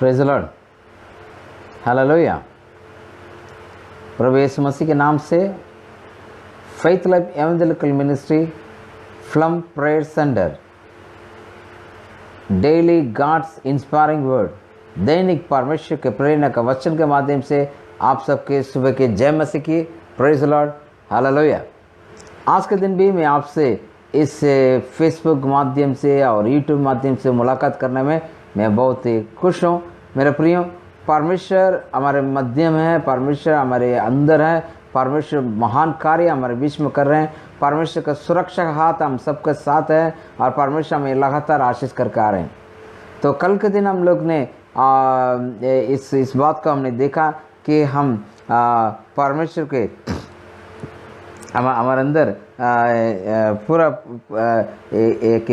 Praise the lord, hallelujah. प्रभु यीशु मसीह के नाम से फेथ लाइफ एवेंजेलिकल मिनिस्ट्री फ्लम prayer centre daily God's inspiring word, दैनिक परमेश्वर के प्रेरणा का वचन के माध्यम से आप सबके सुबह के जय मसीह की। Praise the lord, hallelujah. आज के दिन भी मैं आपसे इस फेसबुक माध्यम से और यूट्यूब माध्यम से मुलाकात करने में मैं बहुत ही खुश हूँ। मेरे प्रियो, परमेश्वर हमारे मध्यम है, परमेश्वर हमारे अंदर है, परमेश्वर महान कार्य हमारे बीच में कर रहे हैं। परमेश्वर का सुरक्षा का हाथ हम सबके साथ है और परमेश्वर हमें लगातार आशीष करके आ रहे हैं। तो कल के दिन हम लोग ने इस बात को हमने देखा कि हम परमेश्वर के हमारे अंदर पूरा एक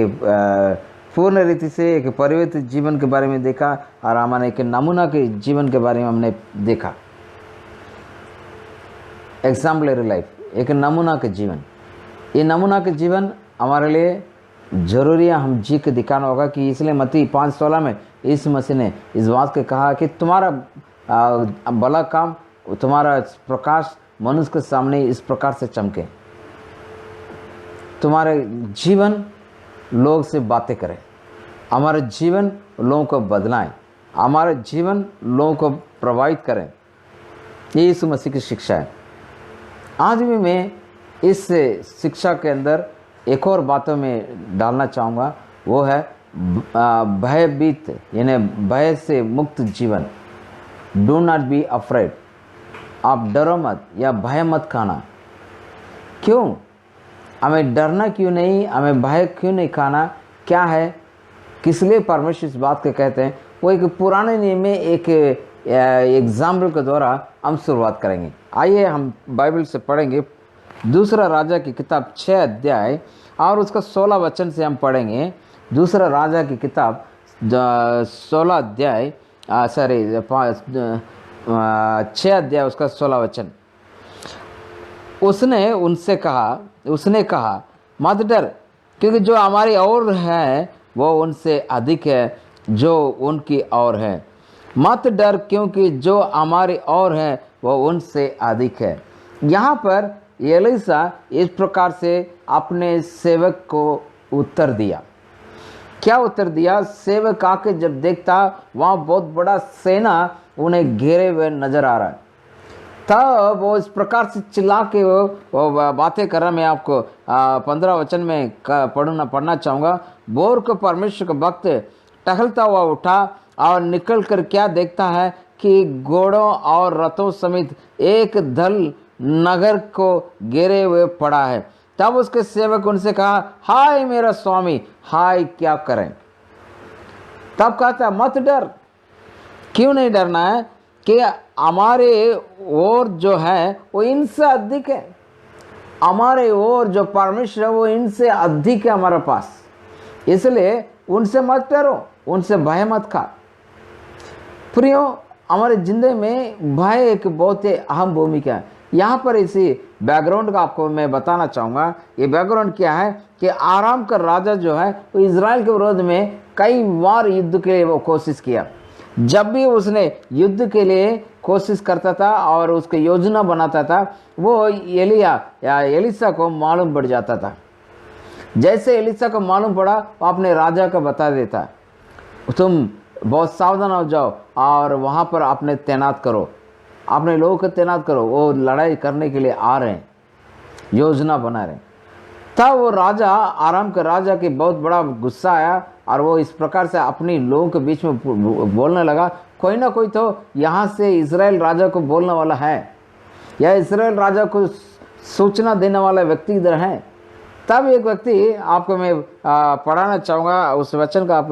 पूर्ण रीति से एक परिवर्तित जीवन के बारे में देखा और हमारे एक नमूना के जीवन के बारे में हमने देखा। एग्जाम्पलरी लाइफ, एक नमूना के जीवन। ये नमूना के जीवन हमारे लिए जरूरी है, हम जी के दिखाना होगा कि इसलिए मत्ती 5:16 में यीशु मसीह ने इस बात के कहा कि तुम्हारा भला काम, तुम्हारा प्रकाश मनुष्य के सामने इस प्रकार से चमके, तुम्हारे जीवन लोग से बातें करें, हमारे जीवन लोगों को बदलाएं, हमारे जीवन लोगों को प्रभावित करें। ये यीशु मसीह की शिक्षा है। आज भी मैं इस शिक्षा के अंदर एक और बातों में डालना चाहूँगा, वो है भयभीत यानी भय से मुक्त जीवन। डू नॉट बी अफ्रेड, आप डरो मत या भय मत खाना। क्यों? हमें डरना क्यों नहीं, हमें भय क्यों नहीं खाना? क्या है, किस लिए परमेश्वर इस बात को कहते हैं? वो एक पुराने नियम में एक एग्जाम्पल के द्वारा हम शुरुआत करेंगे। आइए हम बाइबल से पढ़ेंगे दूसरा राजा की किताब 6 अध्याय और उसका 16 वचन से हम पढ़ेंगे। दूसरा राजा की किताब 16 अध्याय 6 अध्याय उसका 16 वचन। उसने कहा मत डर, क्योंकि जो हमारी ओर है वो उनसे अधिक है जो उनकी ओर है। मत डर, क्योंकि जो हमारी ओर है वो उनसे अधिक है। यहाँ पर एलीशा इस प्रकार से अपने सेवक को उत्तर दिया। क्या उत्तर दिया? सेवक आके जब देखता वहाँ बहुत बड़ा सेना उन्हें घेरे हुए नजर आ रहा है, तब वो इस प्रकार से चिल्ला के वो बातें कर रहा। मैं आपको 15 वचन में पढ़ना चाहूँगा। बोर को परमेश्वर का भक्त टहलता हुआ उठा और निकल कर क्या देखता है कि घोड़ों और रथों समेत एक दल नगर को घेरे हुए पड़ा है। तब उसके सेवक उनसे कहा, हाय मेरा स्वामी, हाय क्या करें? तब कहता मत डर। क्यों नहीं डरना है? कि हमारे ओर जो है वो इनसे अधिक है। हमारे ओर जो परमेश्वर है वो इनसे अधिक है हमारे पास, इसलिए उनसे मत डरो, उनसे भय मत खा। प्रियो, हमारे जिंदगी में भय एक बहुत ही अहम भूमिका है। यहाँ पर इसी बैकग्राउंड का आपको मैं बताना चाहूँगा। ये बैकग्राउंड क्या है कि आराम का राजा जो है वो इजराइल के विरोध में कई बार युद्ध के लिए वो कोशिश किया। जब भी उसने युद्ध के लिए कोशिश करता था और उसकी योजना बनाता था, वो एलीशा को मालूम पड़ जाता था। जैसे एलीशा को मालूम पड़ा, वो अपने राजा को बता देता, तुम बहुत सावधान हो जाओ और वहाँ पर अपने तैनात करो, अपने लोगों को तैनात करो, वो लड़ाई करने के लिए आ रहे हैं, योजना बना रहे हैं। तब वो राजा, आराम के राजा की बहुत बड़ा गुस्सा आया और वो इस प्रकार से अपनी लोगों के बीच में बोलने लगा, कोई ना कोई तो यहाँ से इजराइल राजा को बोलने वाला है या इजराइल राजा को सूचना देने वाला व्यक्ति इधर है। तब एक व्यक्ति, आपको मैं पढ़ाना चाहूँगा, उस वचन का आप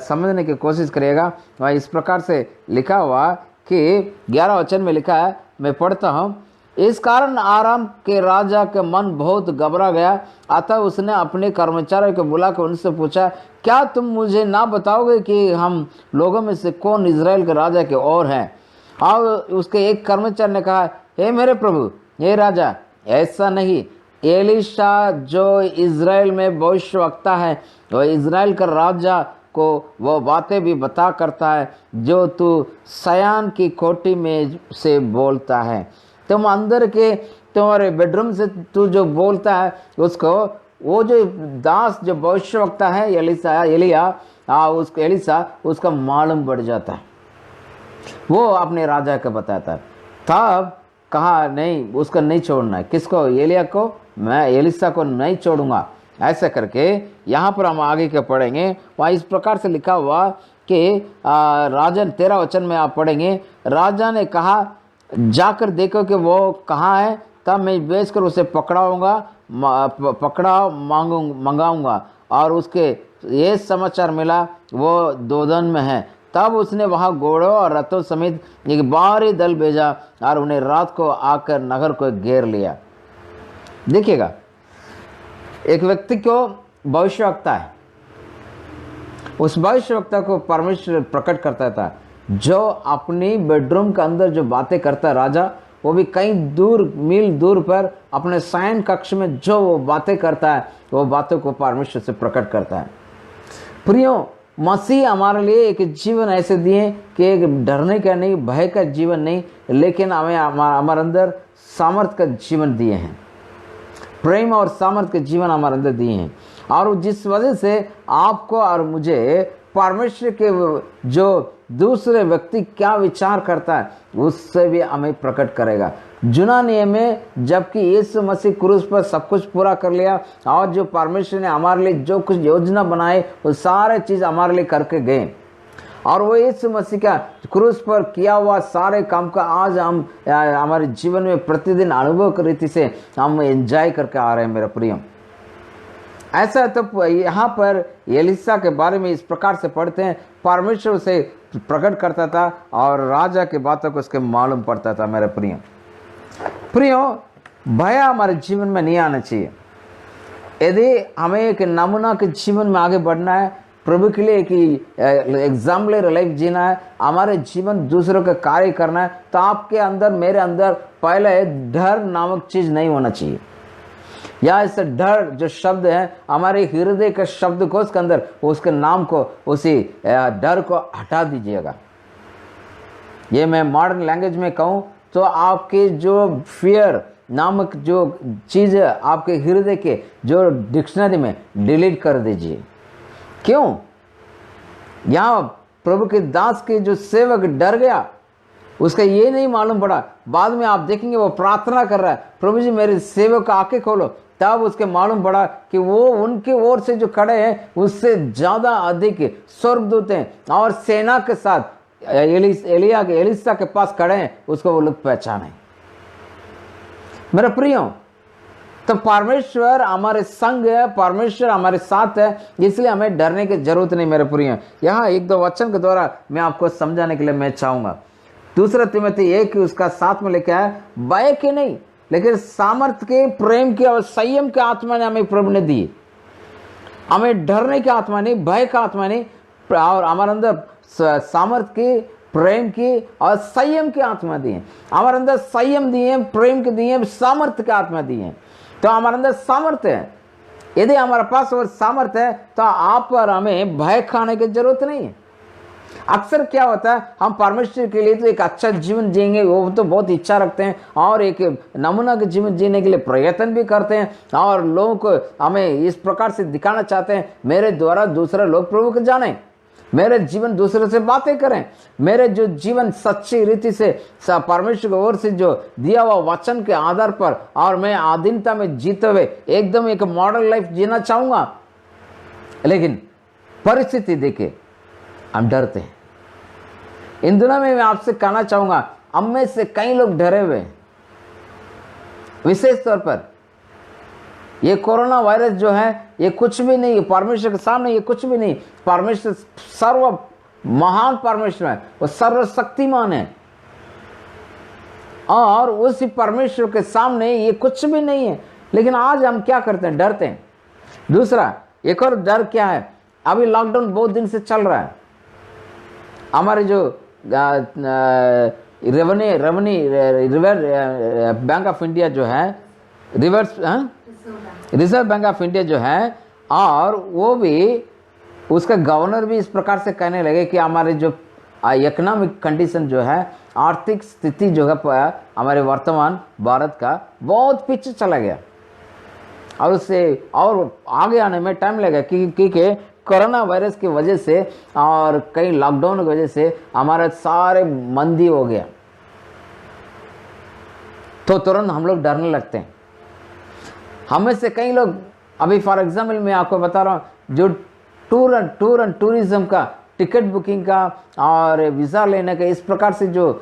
समझने की कोशिश करिएगा। वह इस प्रकार से लिखा हुआ कि 11 वचन में लिखा है, मैं पढ़ता हूँ। इस कारण आराम के राजा का मन बहुत घबरा गया, अतः उसने अपने कर्मचारियों को बुलाकर उनसे पूछा, क्या तुम मुझे ना बताओगे कि हम लोगों में से कौन इजराइल के राजा के ओर है? और उसके एक कर्मचारी ने कहा, हे मेरे प्रभु, हे राजा, ऐसा नहीं, एलीशा जो इजराइल में भविष्यवक्ता है, वह इजराइल का राजा को वो बातें भी बता करता है जो तू सयान की कोठी में से बोलता है। तुम अंदर के तुम्हारे बेडरूम से तू जो बोलता है उसको वो जो दास जो भविष्यवक्ता है एलिसा उसका मालूम बढ़ जाता है। वो अपने राजा को बताता है। तब कहा नहीं, उसको नहीं छोड़ना है। किसको? एलिया को। मैं एलिसा को नहीं छोड़ूंगा। ऐसा करके यहाँ पर हम आगे के पढ़ेंगे। वहाँ इस प्रकार से लिखा हुआ कि राजा 13 वचन में आप पढ़ेंगे। राजा ने कहा जाकर देखो कि वो कहाँ है, तब मैं बेचकर उसे मंगाऊंगा। और उसके ये समाचार मिला वो दोदन में है। तब उसने वहाँ घोड़ों और रथों समेत एक भारी दल भेजा और उन्हें रात को आकर नगर को घेर लिया। देखिएगा, एक व्यक्ति को भविष्यवक्ता है, उस भविष्यवक्ता को परमेश्वर प्रकट करता था, जो अपनी बेडरूम के अंदर जो बातें करता है राजा, वो भी कई मील दूर पर अपने शयन कक्ष में जो वो बातें करता है, वो बातों को परमेश्वर से प्रकट करता है। प्रियो, मसीह हमारे लिए एक जीवन ऐसे दिए कि एक डरने का नहीं, भय का जीवन नहीं, लेकिन हमें हमारे अंदर सामर्थ का जीवन दिए हैं, प्रेम और सामर्थ के जीवन हमारे अंदर दिए हैं। और जिस वजह से आपको और मुझे परमेश्वर के जो दूसरे व्यक्ति क्या विचार करता है उससे भी हमें प्रकट करेगा। जुना नियम में जबकि यीशु मसीह क्रूस पर सब कुछ पूरा कर लिया और जो परमेश्वर ने हमारे लिए जो कुछ योजना बनाए वो सारे चीज़ हमारे लिए करके गए, और वो यीशु मसीह का क्रूस पर किया हुआ सारे काम का आज हम हमारे जीवन में प्रतिदिन अनुभव की रीति से हम एंजॉय करके आ रहे हैं। मेरा प्रिय, ऐसा तो यहाँ पर एलिसा के बारे में इस प्रकार से पढ़ते हैं, परमेश्वर से प्रकट करता था और राजा की बातों को उसके मालूम पड़ता था। मेरे प्रियो, भय हमारे जीवन में नहीं आना चाहिए। यदि हमें एक नमूना के जीवन में आगे बढ़ना है, प्रभु के लिए एक एग्जाम्पलर लाइफ जीना है, हमारे जीवन दूसरों का कार्य करना है, तो आपके अंदर मेरे अंदर पहले डर नामक चीज नहीं होना चाहिए। या इस डर जो शब्द है हमारे हृदय के शब्दकोश के अंदर उसके नाम को, उसी डर को हटा दीजिएगा। ये मैं मॉडर्न लैंग्वेज में कहूँ तो आपके जो फियर नामक जो चीज़ है आपके हृदय के जो डिक्शनरी में डिलीट कर दीजिए। क्यों? यहाँ प्रभु के दास के जो सेवक डर गया, उसका ये नहीं मालूम पड़ा, बाद में आप देखेंगे वो प्रार्थना कर रहा है, प्रभु जी मेरे सेवक का आंखें खोलो, तब उसके मालूम पड़ा कि वो उनके ओर से जो खड़े हैं उससे ज्यादा अधिक स्वर्गदूत हैं और सेना के साथ एलिसा के पास खड़े हैं, उसको वो लोग पहचाने। मेरे प्रियो, तो परमेश्वर हमारे संग है, परमेश्वर हमारे साथ है, इसलिए हमें डरने की जरूरत नहीं। मेरे प्रियो, यहाँ 1-2 वचन के द्वारा मैं आपको समझाने के लिए मैं चाहूंगा। 2 तिमोथी 1 उसका 7 में लिखा है, भय के नहीं लेकिन सामर्थ्य के, प्रेम के और संयम के आत्मा ने हमें प्रभु ने दी। हमें डरने की आत्मा नहीं, भय का आत्मा नहीं, और हमारे अंदर सामर्थ्य की, प्रेम की और संयम की आत्मा दी है। हमारे अंदर संयम दिए, प्रेम के दिए, सामर्थ्य की आत्मा दी है। तो हमारे अंदर सामर्थ्य है। यदि हमारे पास और सामर्थ्य है तो आप और हमें भय खाने की जरूरत नहीं है। अक्सर क्या होता है, हम परमेश्वर के लिए तो एक अच्छा जीवन जिएंगे वो तो बहुत इच्छा रखते हैं और एक नमूना के जीवन जीने के लिए प्रयत्न भी करते हैं, और लोगों को हमें इस प्रकार से दिखाना चाहते हैं मेरे द्वारा दूसरे लोग प्रभु को जाने, मेरे जीवन दूसरे से बातें करें, मेरे जो जीवन सच्ची रीति से परमेश्वर की ओर से जो दिया हुआ वचन के आधार पर और मैं आधीनता में जीते हुए एकदम एक मॉडल लाइफ जीना चाहूंगा। लेकिन परिस्थिति देखे हम डरते हैं। इन दिनों में मैं आपसे कहना चाहूंगा, हम में से कई लोग डरे हुए हैं। विशेष तौर पर ये कोरोना वायरस जो है ये कुछ भी नहीं, परमेश्वर के सामने ये कुछ भी नहीं। परमेश्वर सर्व महान परमेश्वर है, वो सर्वशक्तिमान है, और उसी परमेश्वर के सामने ये कुछ भी नहीं है। लेकिन आज हम क्या करते हैं, डरते हैं। दूसरा एक और डर क्या है, अभी लॉकडाउन बहुत दिन से चल रहा है। हमारे जो रिवर बैंक ऑफ इंडिया जो है, रिजर्व बैंक ऑफ इंडिया जो है, और वो भी उसका गवर्नर भी इस प्रकार से कहने लगे कि हमारे जो इकोनॉमिक कंडीशन जो है, आर्थिक स्थिति जो है हमारे वर्तमान भारत का बहुत पीछे चला गया और उससे और आगे आने में टाइम लगेगा क्योंकि कोरोना वायरस की वजह से और कई लॉकडाउन की वजह से हमारा सारे मंदी हो गया। तो तुरंत हम लोग डरने लगते हैं। हमें से कई लोग, अभी फॉर एग्जाम्पल मैं आपको बता रहा हूँ, जो टूर एंड टूरिज्म का टिकट बुकिंग का और वीज़ा लेने का इस प्रकार से जो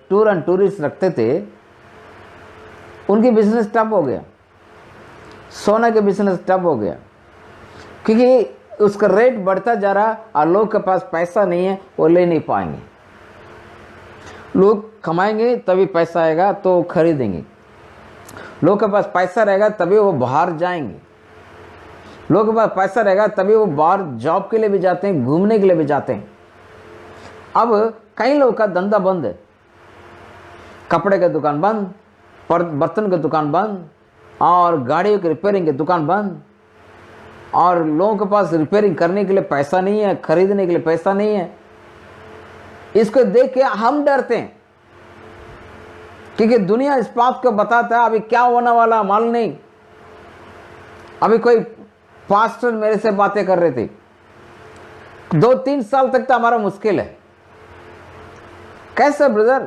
टूर एंड टूरिस्ट रखते थे, उनकी बिजनेस ठप हो गया। सोना के बिजनेस ठप हो गया क्योंकि उसका रेट बढ़ता जा रहा और लोग के पास पैसा नहीं है, वो ले नहीं पाएंगे। लोग कमाएंगे तभी पैसा आएगा तो खरीदेंगे, लोग के पास पैसा रहेगा तभी वो बाहर जाएंगे, लोग के पास पैसा रहेगा तभी वो बाहर जॉब के लिए भी जाते हैं, घूमने के लिए भी जाते हैं। अब कई लोगों का धंधा बंद है, कपड़े का दुकान बंद, बर्तन का दुकान बंद और गाड़ियों की रिपेयरिंग की दुकान बंद, और लोगों के पास रिपेयरिंग करने के लिए पैसा नहीं है, खरीदने के लिए पैसा नहीं है। इसको देख के हम डरते हैं क्योंकि दुनिया इस बात को बताता है अभी क्या होने वाला मालूम नहीं। अभी कोई पास्टर मेरे से बातें कर रहे थे, 2-3 साल तक तो हमारा मुश्किल है। कैसे ब्रदर?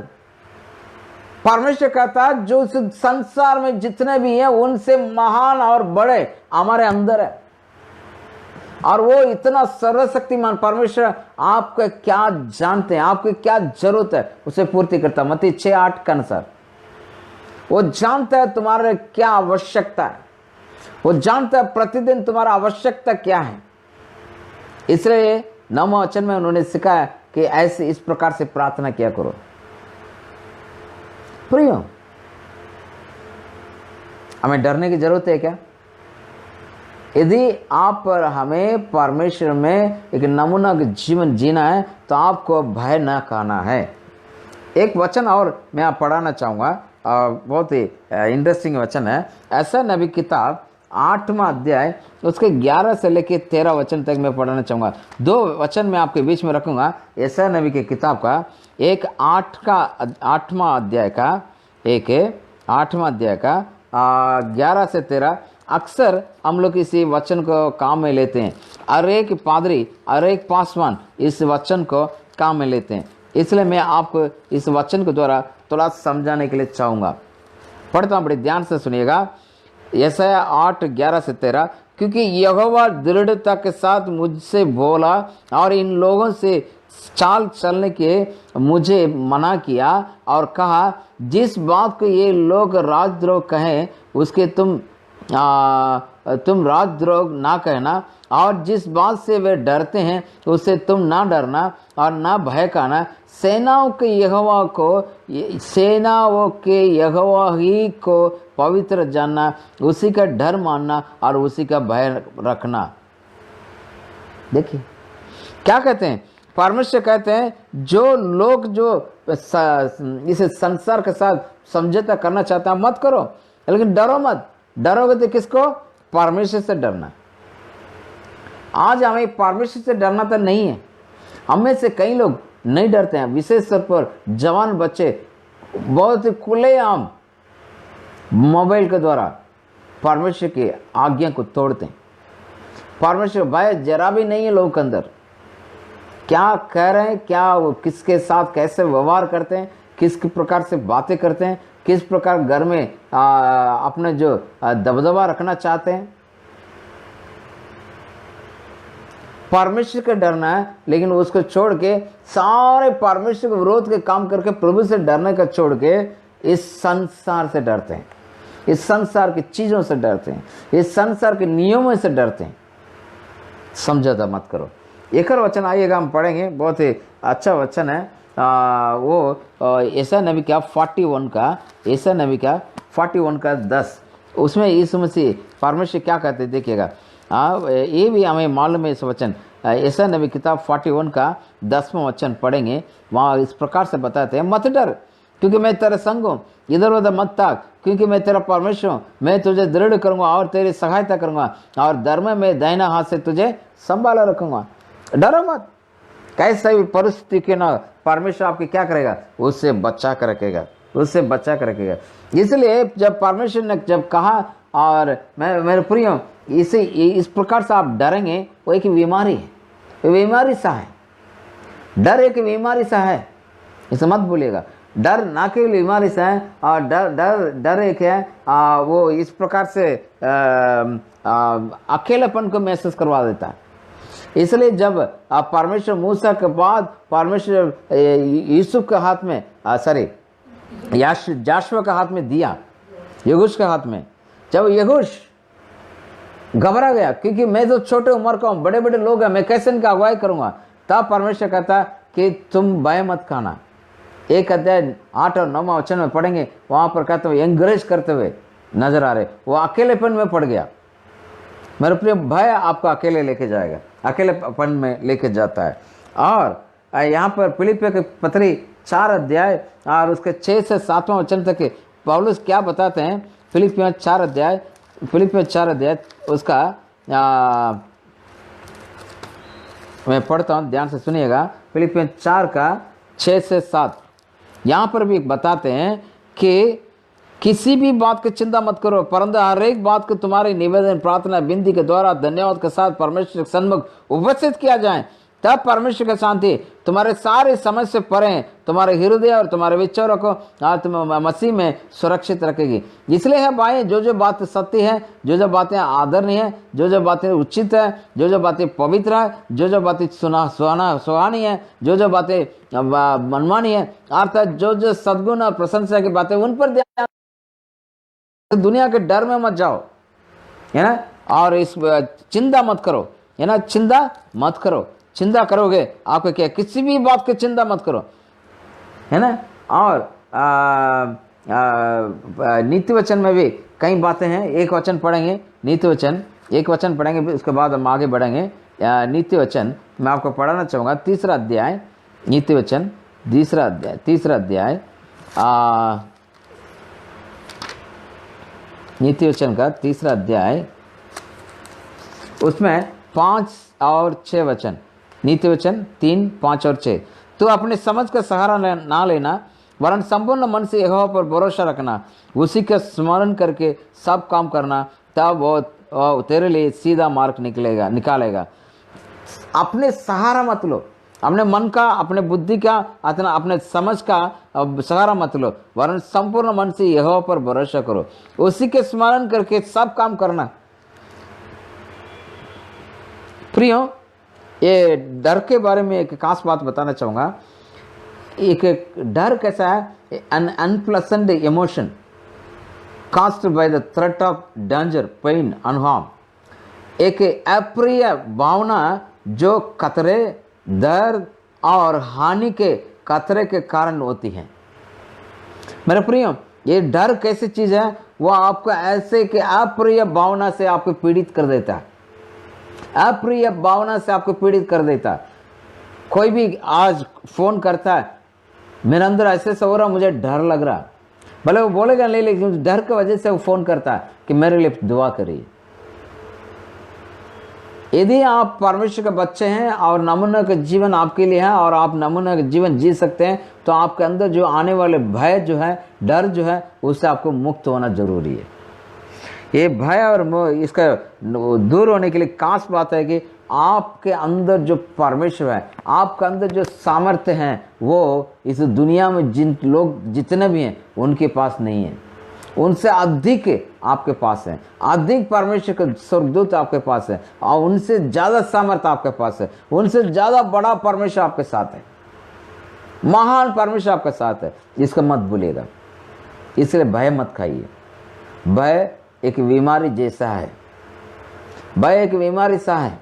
परमेश्वर कहता है जो इस संसार में जितने भी हैं उनसे महान और बड़े हमारे अंदर है, और वो इतना सर्वशक्तिमान परमेश्वर आपका क्या जानते हैं, आपकी क्या जरूरत है उसे पूर्ति करता। मत्ती 6:8 के अनुसार वो जानता है तुम्हारे क्या आवश्यकता है, वो जानता है प्रतिदिन तुम्हारा आवश्यकता क्या है। इसलिए 9वें वचन में उन्होंने सिखाया कि ऐसे इस प्रकार से प्रार्थना किया करो। प्रियो, हमें डरने की जरूरत है क्या? यदि आप पर हमें परमेश्वर में एक नमूना जीवन जीना है तो आपको भय न खाना है। एक वचन और मैं आप पढ़ाना चाहूँगा, बहुत ही इंटरेस्टिंग वचन है। ऐसा नबी किताब 8वां अध्याय उसके 11 से लेके 13 वचन तक मैं पढ़ाना चाहूँगा। 2 वचन मैं आपके बीच में रखूँगा। ऐसा नबी की किताब का एक 8वां अध्याय का 11 से 13। अक्सर हम लोग इसी वचन को काम में लेते हैं, और एक पादरी और एक पासवान इस वचन को काम में लेते हैं। इसलिए मैं आपको इस वचन के द्वारा थोड़ा समझाने के लिए चाहूँगा। पढ़ता हूँ, बड़े ध्यान से सुनिएगा। यशायाह 8:11 से 13। क्योंकि यहोवा दृढ़ता के साथ मुझसे बोला और इन लोगों से चाल चलने के मुझे मना किया और कहा, जिस बात को ये लोग राजद्रोह कहें उसके तुम राजद्रोह ना कहना, और जिस बात से वे डरते हैं उससे तुम ना डरना और ना भय खाना। सेनाओं के यहोवा ही को पवित्र जानना, उसी का डर मानना और उसी का भय रखना। देखिए क्या कहते हैं परमेश्वर, कहते हैं जो लोग जो इस संसार के साथ समझौता करना चाहते हैं मत करो, लेकिन डरो मत। डरोगे तो किसको? परमेश्वर से डरना। आज हमें परमेश्वर से डरना तो नहीं है। हमें से कई लोग नहीं डरते हैं, विशेष तौर पर जवान बच्चे बहुत ही खुलेआम मोबाइल के द्वारा परमेश्वर की आज्ञा को तोड़ते हैं। परमेश्वर भय जरा भी नहीं है लोगों के अंदर। क्या कह रहे हैं, क्या वो किसके साथ कैसे व्यवहार करते हैं, किस प्रकार से बातें करते हैं, किस प्रकार घर में अपने जो दबदबा रखना चाहते हैं। परमेश्वर का डरना है, लेकिन उसको छोड़ के सारे परमेश्वर के विरोध के काम करके प्रभु से डरने का छोड़ के इस संसार से डरते हैं, इस संसार की चीजों से डरते हैं, इस संसार के नियमों से डरते हैं। समझौता मत करो। एक और वचन आइएगा, हम पढ़ेंगे, बहुत ही अच्छा वचन है। वो ऐसा नबी का 41 का, ऐसा नबी का 41 का 10, उसमें यीशु मसीह परमेश्वर क्या कहते हैं देखिएगा। ये भी हमें मालूम है इस वचन। ऐसा नबी किताब 41 का 10वां वचन पढ़ेंगे। वहाँ इस प्रकार से बताते हैं, मत डर क्योंकि मैं तेरे संग हूँ, इधर उधर मत ताक क्योंकि मैं तेरा परमेश्वर हूँ, मैं तुझे दृढ़ करूंगा और तेरी सहायता करूंगा और धर्म में दाहिना हाथ से तुझे संभाला रखूंगा। डरो मत, कैसा भी परिस्थिति के ना परमेश्वर आपकी क्या करेगा, उससे बचा कर रखेगा, उससे बचा कर रखेगा। इसलिए जब परमेश्वर ने जब कहा, और मैं मेरे प्रियो इसे इस प्रकार से आप डरेंगे, वो एक बीमारी है, बीमारी सा है। डर एक बीमारी सा है, इसे मत भूलिएगा। डर ना केवल बीमारी सा है, और डर एक है वो इस प्रकार से अकेलेपन को महसूस करवा देता है। इसलिए जब परमेश्वर मूसा के बाद परमेश्वर यूसुफ के हाथ में जाशुआ के हाथ में दिया, यहोश के हाथ में, जब यहोश घबरा गया क्योंकि मैं तो छोटे उम्र का हूं, बड़े बड़े लोग हैं, मैं कैसे इनका अगुवाई करूंगा, तब परमेश्वर कहता कि तुम भय मत खाना। 1 अध्याय 8 और 9 वचन में पढ़ेंगे, वहां पर कहते हुए एंकरेज करते हुए नजर आ रहे, वो अकेलेपन में पड़ गया। मेरे प्रिय, भय आपको अकेले लेके जाएगा, अकेलेपन में लेके जाता है। और यहाँ पर फिलिपियों की पत्री 4 अध्याय और उसके 6 से 7वां वचन तक पौलुस क्या बताते हैं। फिलिपियों 4 अध्याय उसका मैं पढ़ता हूँ, ध्यान से सुनिएगा। फिलिपियों 4 का 6 से 7 यहाँ पर भी बताते हैं कि किसी भी बात की चिंता मत करो, परंतु हर एक बात को तुम्हारे निवेदन, प्रार्थना, विनती के द्वारा धन्यवाद के साथ परमेश्वर के सन्मुख उपस्थित किया जाए, तब परमेश्वर की शांति तुम्हारे सारे समझ से परे तुम्हारे हृदय और तुम्हारे विचारों को तुम मसीह में सुरक्षित रखेगी। इसलिए है भाई, जो बात सत्य है, जो बातें आदरणीय है, जो बातें उचित है, जो बातें पवित्र है, जो बातें सुहानी है, जो बातें मनमानी है, अर्थात जो सद्गुण और प्रशंसा की बातें, उन पर ध्यान। दुनिया के डर में मत जाओ, है ना, और इस चिंता मत करो, है ना, चिंता मत करो। चिंता करोगे आपको क्या, किसी भी बात की चिंता मत करो, है ना। और नीति वचन में भी कई बातें हैं, एक वचन पढ़ेंगे, नीति वचन एक वचन पढ़ेंगे, उसके बाद हम आगे बढ़ेंगे। नीति वचन मैं आपको पढ़ाना चाहूँगा, 3रा अध्याय, नीति वचन 3रा अध्याय नीति वचन का 3रा अध्याय, उसमें 5 और 6 वचन। नीति वचन 3, 5 और 6। तो अपने समझ का सहारा ना लेना, वरन संपूर्ण मन से यहोवा पर भरोसा रखना, उसी का स्मरण करके सब काम करना, तब वो तेरे लिए सीधा मार्ग निकालेगा। अपने सहारा मत लो, अपने मन का, अपने बुद्धि का, अपने समझ का सहारा मत लो, वरन संपूर्ण मन से यहोवा पर भरोसा करो, उसी के स्मरण करके सब काम करना। प्रियो, ये डर के बारे में एक खास बात बताना चाहूँगा। एक डर कैसा है, an unpleasant emotion caused by the threat of danger, pain and harm। एक अप्रिय भावना जो खतरे, दर्द और हानि के खतरे के कारण होती है। मेरे प्रियो, ये डर कैसी चीज है, वो आपको ऐसे कि अप्रिय भावना से आपको पीड़ित कर देता है, अप्रिय भावना से आपको पीड़ित कर देता है। कोई भी आज फोन करता है, मेरे अंदर ऐसे हो रहा, मुझे डर लग रहा, भले वो बोलेगा नहीं, लेकिन डर की वजह से वो फोन करता है कि मेरे लिए दुआ करिए। यदि आप परमेश्वर के बच्चे हैं और नमूना का जीवन आपके लिए है और आप नमूना का जीवन जी सकते हैं, तो आपके अंदर जो आने वाले भय जो है, डर जो है, उससे आपको मुक्त होना जरूरी है। ये भय और इसका दूर होने के लिए खास बात है कि आपके अंदर जो परमेश्वर है, आपके अंदर जो सामर्थ्य है, वो इस दुनिया में जिन लोग जितने भी हैं उनके पास नहीं है, उनसे अधिक आपके पास है। अधिक परमेश्वर का स्वर्गदूत आपके पास है और उनसे ज़्यादा सामर्थ्य आपके पास है, उनसे ज़्यादा बड़ा परमेश्वर आपके साथ है, महान परमेश्वर आपके साथ है। इसका मत भूलिएगा। इसलिए भय मत खाइए। भय एक बीमारी जैसा है, भय एक बीमारी सा है।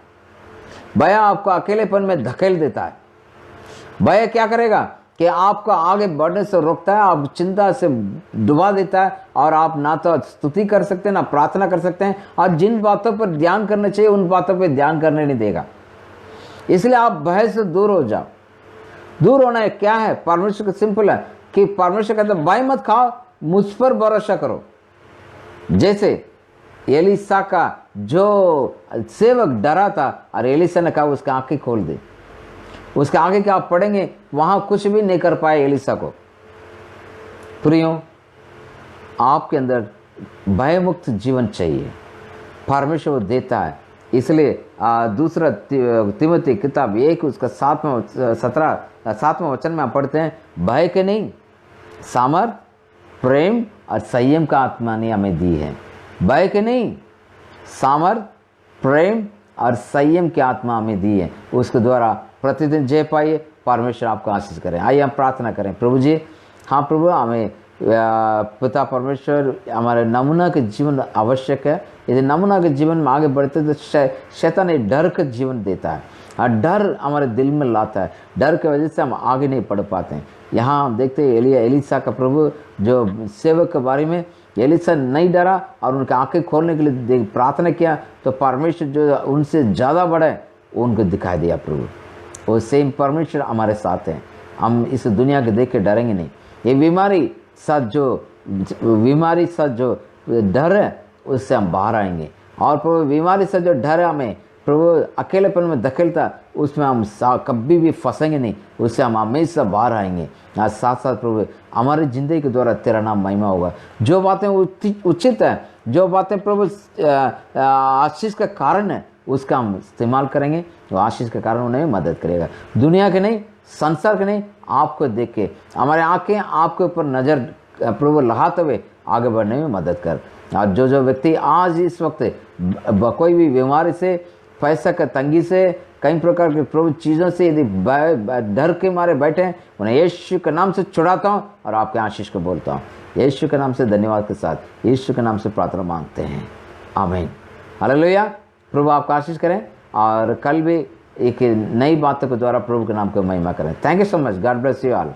भय आपको अकेलेपन में धकेल देता है। भय क्या करेगा कि आपको आगे बढ़ने से रोकता है, आप चिंता से डुबा देता है और आप ना तो स्तुति कर सकते हैं, ना प्रार्थना कर सकते हैं, और जिन बातों पर ध्यान करना चाहिए उन बातों पर ध्यान करने नहीं देगा। इसलिए आप भय से दूर हो जाओ। दूर होना है क्या है, परमेश्वर का सिंपल है कि परमेश्वर कहता है भय मत खाओ, मुझ पर भरोसा करो, जैसे एलिसा का जो सेवक डरा था और एलिसा ने कहा उसका आंखें खोल दे। उसके आगे क्या आप पढ़ेंगे, वहां कुछ भी नहीं कर पाए एलिसा को। प्रियो, आपके अंदर भयमुक्त जीवन चाहिए, परमेश्वर देता है। इसलिए दूसरा तिमोथी किताब 1 उसका 7वां वचन में आप पढ़ते हैं, भय के नहीं सामर्थ, प्रेम और संयम का आत्मा ने हमें दी है। भय के नहीं सामर्थ, प्रेम और संयम की आत्मा हमें दी है। उसके द्वारा प्रतिदिन जय पाइए। परमेश्वर आपको आशीष करें। आइए हम प्रार्थना करें। प्रभु जी, हाँ प्रभु, हमें पिता परमेश्वर हमारे नमूना के जीवन आवश्यक है। यदि नमूना के जीवन में आगे बढ़ते तो शैतान एक डर का जीवन देता है और डर हमारे दिल में लाता है। डर की वजह से हम आगे नहीं बढ़ पाते हैं। यहाँ हम देखते हैं एलिसा का प्रभु जो सेवक के बारे में, एलिसा नहीं डरा और उनकी आंखें खोलने के लिए प्रार्थना किया तो परमेश्वर जो उनसे ज़्यादा बड़ा है उनको दिखाई दिया। प्रभु वो सेम परमेश्वर हमारे साथ हैं। हम इस दुनिया के देख के डरेंगे नहीं। ये बीमारी साथ जो डर है उससे हम बाहर आएंगे। और प्रभु बीमारी से जो डर है हमें प्रभु अकेलेपन में धकेलता, उसमें हम कभी भी फंसेंगे नहीं, उससे हम हमेशा बाहर आएंगे। आज साथ साथ प्रभु हमारी ज़िंदगी के द्वारा तेरा नाम महिमा होगा। जो बातें उचित है, जो बातें प्रभु आशीष का कारण है, उसका हम इस्तेमाल करेंगे। तो आशीष के कारण उन्हें मदद करेगा। दुनिया के नहीं, संसार के नहीं, आपको देख के हमारे आंखें आपके ऊपर नज़र प्रभु लगाते हुए आगे बढ़ने में मदद कर। और जो व्यक्ति आज इस वक्त कोई भी बीमारी से, पैसा का तंगी से, कई प्रकार के प्रभु चीज़ों से यदि डर के मारे बैठे हैं, उन्हें यीशु के नाम से छुड़ाता हूँ और आपके आशीष को बोलता हूँ। यीशु के नाम से धन्यवाद के साथ यीशु के नाम से प्रार्थना मांगते हैं, आमीन। हालेलुया। प्रभु आपका आशीष करें और कल भी एक नई बातों के द्वारा प्रभु के नाम को महिमा करें। Thank you so much. God bless you all.